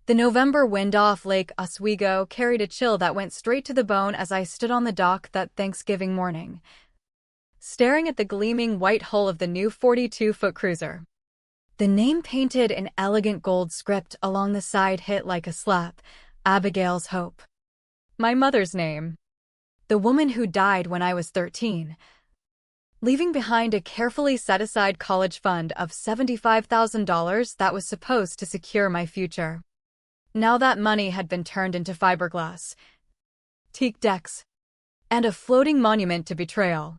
The November wind off Lake Oswego carried a chill that went straight to the bone as I stood on the dock that Thanksgiving morning, staring at the gleaming white hull of the new 42-foot cruiser. The name painted in elegant gold script along the side hit like a slap, Abigail's Hope. My mother's name. The woman who died when I was 13, leaving behind a carefully set-aside college fund of $75,000 that was supposed to secure my future. Now that money had been turned into fiberglass, teak decks, and a floating monument to betrayal.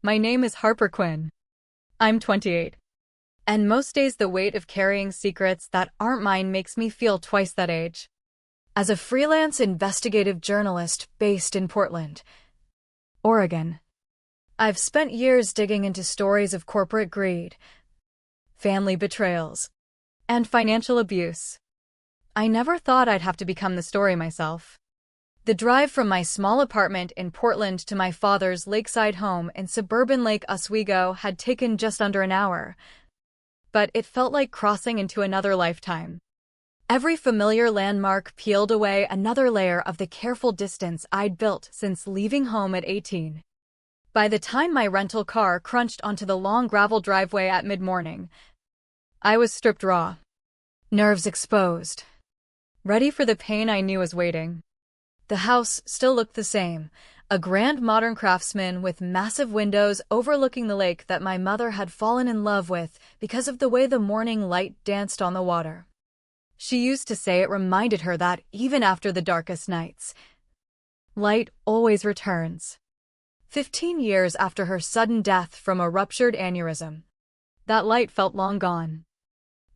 My name is Harper Quinn. I'm 28. And most days the weight of carrying secrets that aren't mine makes me feel twice that age. As a freelance investigative journalist based in Portland, Oregon, I've spent years digging into stories of corporate greed, family betrayals, and financial abuse. I never thought I'd have to become the story myself. The drive from my small apartment in Portland to my father's lakeside home in suburban Lake Oswego had taken just under an hour, but it felt like crossing into another lifetime. Every familiar landmark peeled away another layer of the careful distance I'd built since leaving home at 18. By the time my rental car crunched onto the long gravel driveway at mid-morning, I was stripped raw, nerves exposed, ready for the pain I knew was waiting. The house still looked the same, a grand modern craftsman with massive windows overlooking the lake that my mother had fallen in love with because of the way the morning light danced on the water. She used to say it reminded her that even after the darkest nights, light always returns. 15 years after her sudden death from a ruptured aneurysm, that light felt long gone,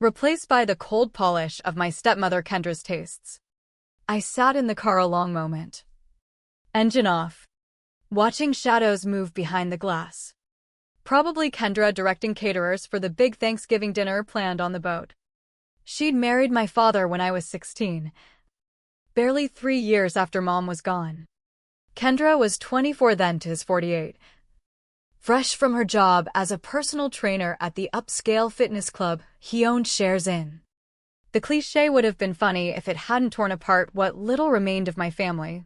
replaced by the cold polish of my stepmother Kendra's tastes. I sat in the car a long moment, engine off, watching shadows move behind the glass. Probably Kendra directing caterers for the big Thanksgiving dinner planned on the boat. She'd married my father when I was 16, barely 3 years after Mom was gone. Kendra was 24 then to his 48, fresh from her job as a personal trainer at the upscale fitness club he owned shares in. The cliché would have been funny if it hadn't torn apart what little remained of my family.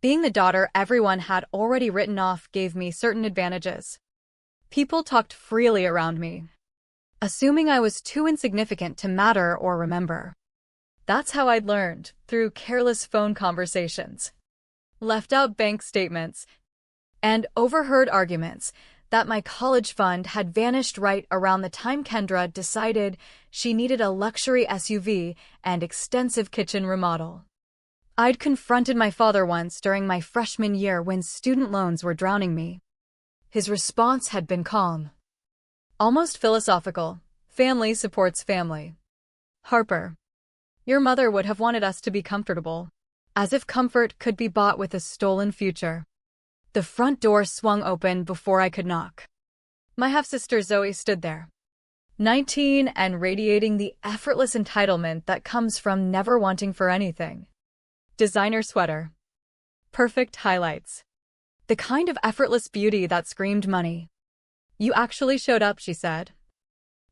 Being the daughter everyone had already written off gave me certain advantages. People talked freely around me, assuming I was too insignificant to matter or remember. That's how I'd learned, through careless phone conversations, left-out bank statements, and overheard arguments, that my college fund had vanished right around the time Kendra decided she needed a luxury SUV and extensive kitchen remodel. I'd confronted my father once during my freshman year when student loans were drowning me. His response had been calm, almost philosophical. Family supports family. Harper, your mother would have wanted us to be comfortable, as if comfort could be bought with a stolen future. The front door swung open before I could knock. My half-sister Zoe stood there, 19 and radiating the effortless entitlement that comes from never wanting for anything. Designer sweater. Perfect highlights. The kind of effortless beauty that screamed money. You actually showed up, she said,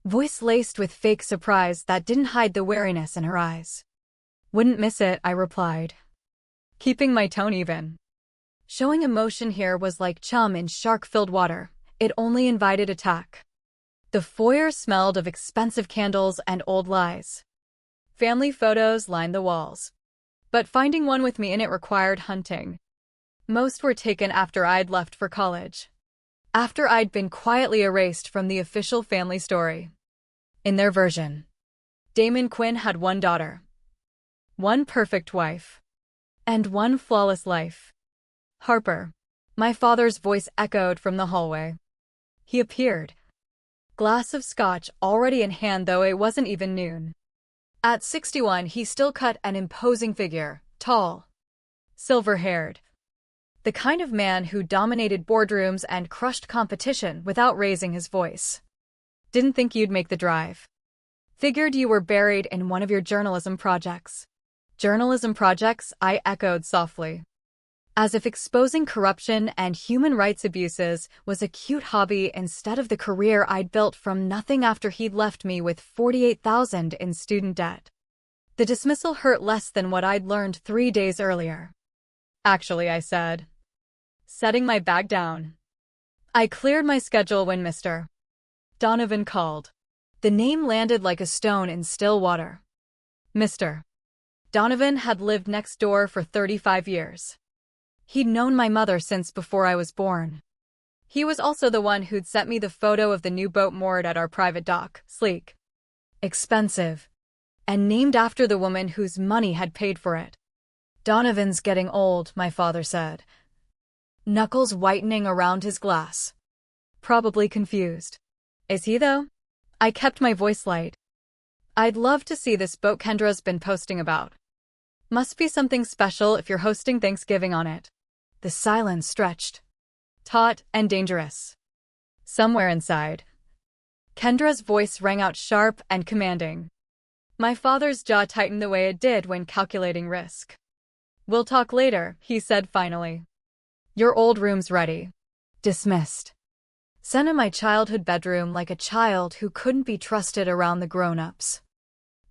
voice laced with fake surprise that didn't hide the wariness in her eyes. Wouldn't miss it, I replied, keeping my tone even. Showing emotion here was like chum in shark-filled water. It only invited attack. The foyer smelled of expensive candles and old lies. Family photos lined the walls, but finding one with me in it required hunting. Most were taken after I'd left for college, after I'd been quietly erased from the official family story. In their version, Damon Quinn had one daughter, one perfect wife, and one flawless life. Harper, my father's voice echoed from the hallway. He appeared, glass of scotch already in hand though it wasn't even noon. At 61 he still cut an imposing figure, tall, silver-haired. The kind of man who dominated boardrooms and crushed competition without raising his voice. Didn't think you'd make the drive. Figured you were buried in one of your journalism projects. Journalism projects, I echoed softly, as if exposing corruption and human rights abuses was a cute hobby instead of the career I'd built from nothing after he'd left me with $48,000 in student debt. The dismissal hurt less than what I'd learned 3 days earlier. Actually, I said, setting my bag down. I cleared my schedule when Mr. Donovan called. The name landed like a stone in still water. Mr. Donovan had lived next door for 35 years. He'd known my mother since before I was born. He was also the one who'd sent me the photo of the new boat moored at our private dock, sleek, expensive, and named after the woman whose money had paid for it. Donovan's getting old, my father said, knuckles whitening around his glass. Probably confused. Is he, though? I kept my voice light. I'd love to see this boat Kendra's been posting about. Must be something special if you're hosting Thanksgiving on it. The silence stretched, taut and dangerous. Somewhere inside, Kendra's voice rang out sharp and commanding. My father's jaw tightened the way it did when calculating risk. We'll talk later, he said finally. Your old room's ready. Dismissed. Sent in my childhood bedroom like a child who couldn't be trusted around the grown-ups.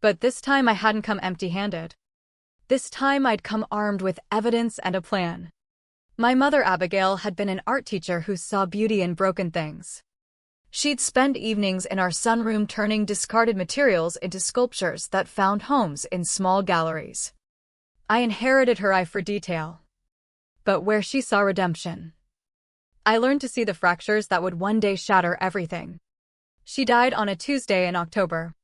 But this time I hadn't come empty-handed. This time I'd come armed with evidence and a plan. My mother Abigail had been an art teacher who saw beauty in broken things. She'd spend evenings in our sunroom turning discarded materials into sculptures that found homes in small galleries. I inherited her eye for detail. But where she saw redemption, I learned to see the fractures that would one day shatter everything. She died on a Tuesday in October.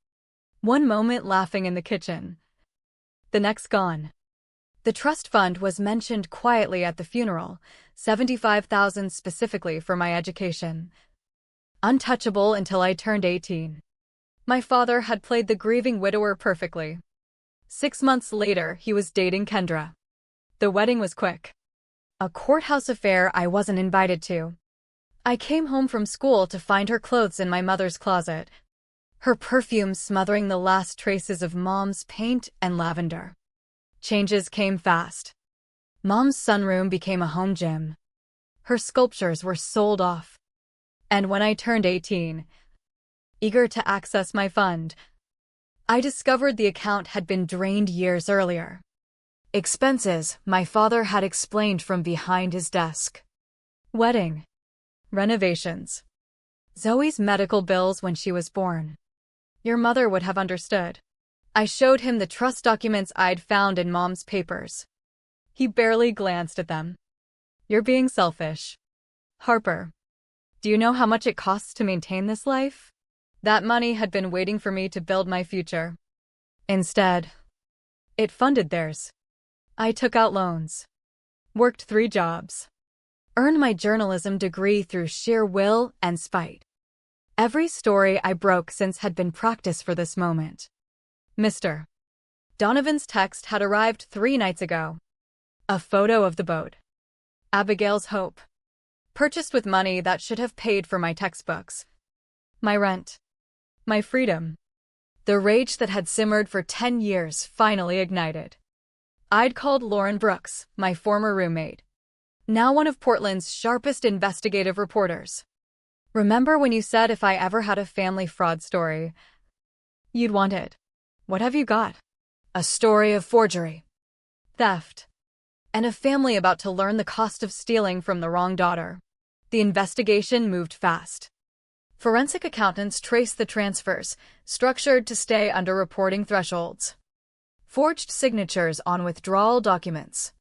One moment laughing in the kitchen, the next gone. The trust fund was mentioned quietly at the funeral, $75,000 specifically for my education. Untouchable until I turned 18. My father had played the grieving widower perfectly. 6 months later, he was dating Kendra. The wedding was quick. A courthouse affair I wasn't invited to. I came home from school to find her clothes in my mother's closet, her perfume smothering the last traces of Mom's paint and lavender. Changes came fast. Mom's sunroom became a home gym. Her sculptures were sold off. And when I turned 18, eager to access my fund, I discovered the account had been drained years earlier. Expenses, my father had explained from behind his desk. Wedding. Renovations. Zoe's medical bills when she was born. Your mother would have understood. I showed him the trust documents I'd found in Mom's papers. He barely glanced at them. You're being selfish. Harper, do you know how much it costs to maintain this life? That money had been waiting for me to build my future. Instead, it funded theirs. I took out loans, worked 3 jobs, earned my journalism degree through sheer will and spite. Every story I broke since had been practice for this moment. Mr. Donovan's text had arrived 3 nights ago. A photo of the boat. Abigail's hope. Purchased with money that should have paid for my textbooks, my rent, my freedom. The rage that had simmered for 10 years finally ignited. I'd called Lauren Brooks, my former roommate, now one of Portland's sharpest investigative reporters. Remember when you said if I ever had a family fraud story, you'd want it? What have you got? A story of forgery, theft, and a family about to learn the cost of stealing from the wrong daughter. The investigation moved fast. Forensic accountants traced the transfers, structured to stay under reporting thresholds. Forged signatures on withdrawal documents.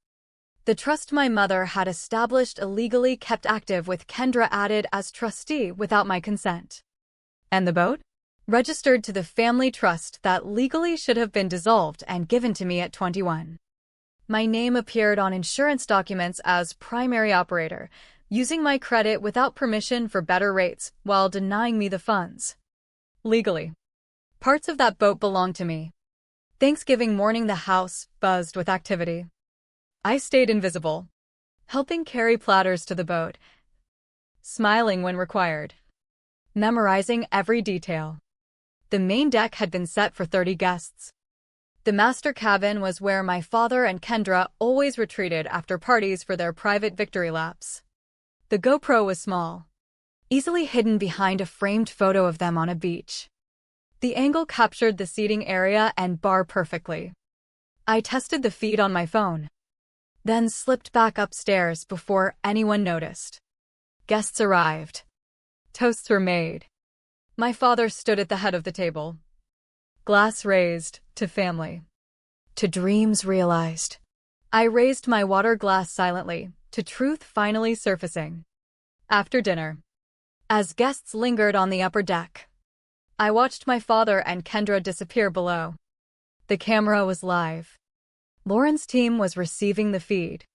The trust my mother had established illegally kept active with Kendra added as trustee without my consent. And the boat? Registered to the family trust that legally should have been dissolved and given to me at 21. My name appeared on insurance documents as primary operator, using my credit without permission for better rates while denying me the funds. Legally, parts of that boat belonged to me. Thanksgiving morning the house buzzed with activity. I stayed invisible, helping carry platters to the boat, smiling when required, memorizing every detail. The main deck had been set for 30 guests. The master cabin was where my father and Kendra always retreated after parties for their private victory laps. The GoPro was small, easily hidden behind a framed photo of them on a beach. The angle captured the seating area and bar perfectly. I tested the feed on my phone, then slipped back upstairs before anyone noticed. Guests arrived. Toasts were made. My father stood at the head of the table. Glass raised to family. To dreams realized. I raised my water glass silently, to truth finally surfacing. After dinner, as guests lingered on the upper deck, I watched my father and Kendra disappear below. The camera was live. Lauren's team was receiving the feed.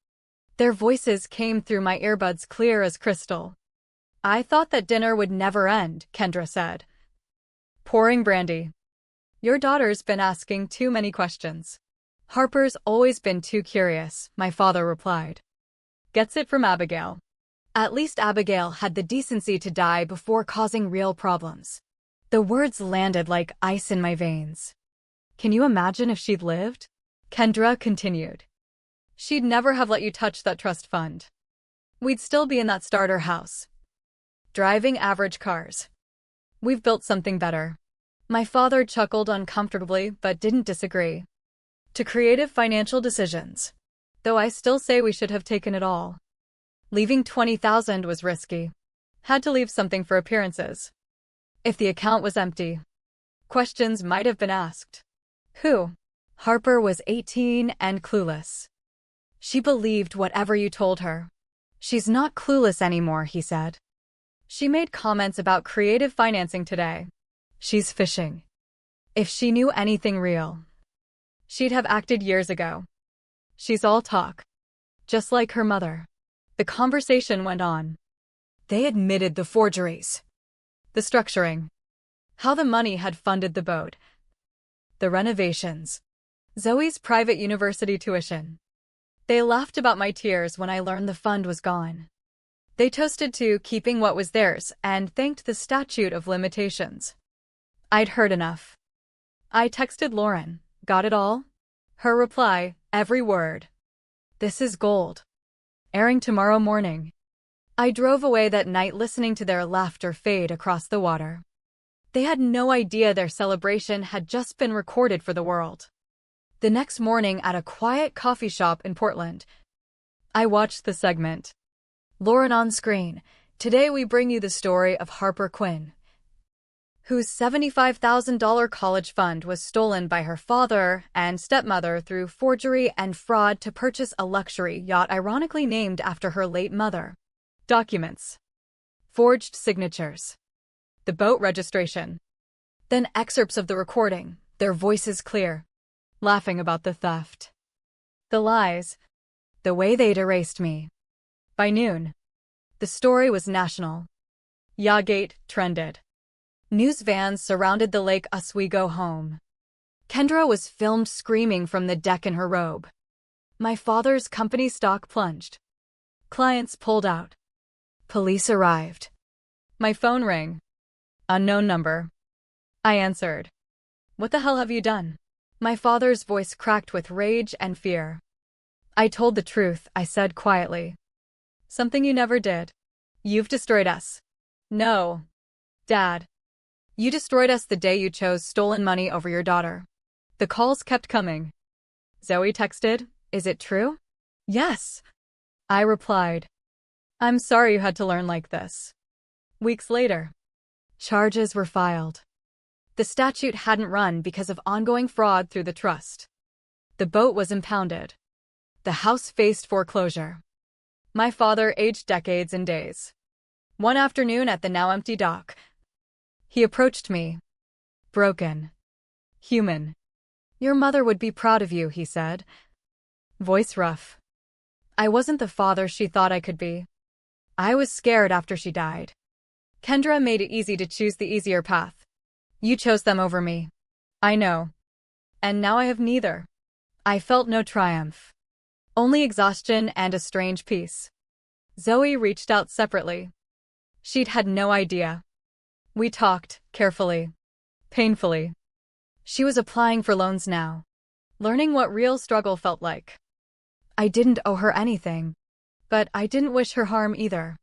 Their voices came through my earbuds clear as crystal. I thought that dinner would never end, Kendra said, pouring brandy. Your daughter's been asking too many questions. Harper's always been too curious, my father replied. Gets it from Abigail. At least Abigail had the decency to die before causing real problems. The words landed like ice in my veins. Can you imagine if she'd lived? Kendra continued. She'd never have let you touch that trust fund. We'd still be in that starter house, driving average cars. We've built something better. My father chuckled uncomfortably but didn't disagree. To creative financial decisions. Though I still say we should have taken it all. Leaving $20,000 was risky. Had to leave something for appearances. If the account was empty, questions might have been asked. Who? Harper was 18 and clueless. She believed whatever you told her. She's not clueless anymore, he said. She made comments about creative financing today. She's fishing. If she knew anything real, she'd have acted years ago. She's all talk. Just like her mother. The conversation went on. They admitted the forgeries. The structuring. How the money had funded the boat. The renovations. Zoe's private university tuition. They laughed about my tears when I learned the fund was gone. They toasted to keeping what was theirs and thanked the statute of limitations. I'd heard enough. I texted Lauren, got it all? Her reply, every word. This is gold. Airing tomorrow morning. I drove away that night listening to their laughter fade across the water. They had no idea their celebration had just been recorded for the world. The next morning at a quiet coffee shop in Portland, I watched the segment. Lauren on screen. Today we bring you the story of Harper Quinn, whose $75,000 college fund was stolen by her father and stepmother through forgery and fraud to purchase a luxury yacht ironically named after her late mother. Documents. Forged signatures. The boat registration. Then excerpts of the recording, their voices clear, laughing about the theft. The lies. The way they'd erased me. By noon, the story was national. Yacht trended. News vans surrounded the Lake Oswego home. Kendra was filmed screaming from the deck in her robe. My father's company stock plunged. Clients pulled out. Police arrived. My phone rang. Unknown number. I answered. What the hell have you done? My father's voice cracked with rage and fear. I told the truth, I said quietly. Something you never did. You've destroyed us. No. Dad. You destroyed us the day you chose stolen money over your daughter. The calls kept coming. Zoe texted, is it true? Yes. I replied. I'm sorry you had to learn like this. Weeks later, charges were filed. The statute hadn't run because of ongoing fraud through the trust. The boat was impounded. The house faced foreclosure. My father aged decades in days. One afternoon at the now empty dock, he approached me. Broken. Human. Your mother would be proud of you, he said. Voice rough. I wasn't the father she thought I could be. I was scared after she died. Kendra made it easy to choose the easier path. You chose them over me. I know. And now I have neither. I felt no triumph. Only exhaustion and a strange peace. Zoe reached out separately. She'd had no idea. We talked, carefully. Painfully. She was applying for loans now. Learning what real struggle felt like. I didn't owe her anything. But I didn't wish her harm either.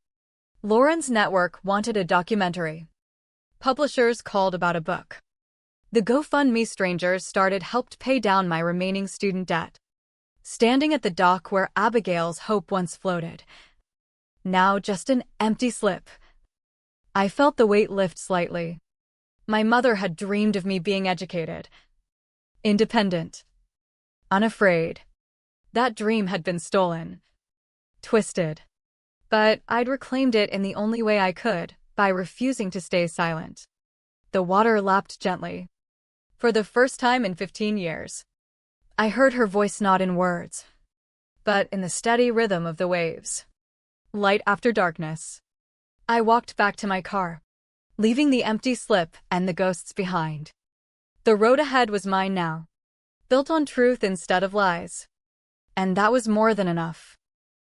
Lauren's network wanted a documentary. Publishers called about a book. The GoFundMe strangers started helped pay down my remaining student debt. Standing at the dock where Abigail's hope once floated, now just an empty slip, I felt the weight lift slightly. My mother had dreamed of me being educated, independent, unafraid. That dream had been stolen, twisted. But I'd reclaimed it in the only way I could, by refusing to stay silent. The water lapped gently. For the first time in 15 years. I heard her voice not in words, but in the steady rhythm of the waves. Light after darkness. I walked back to my car, leaving the empty slip and the ghosts behind. The road ahead was mine now, built on truth instead of lies. And that was more than enough.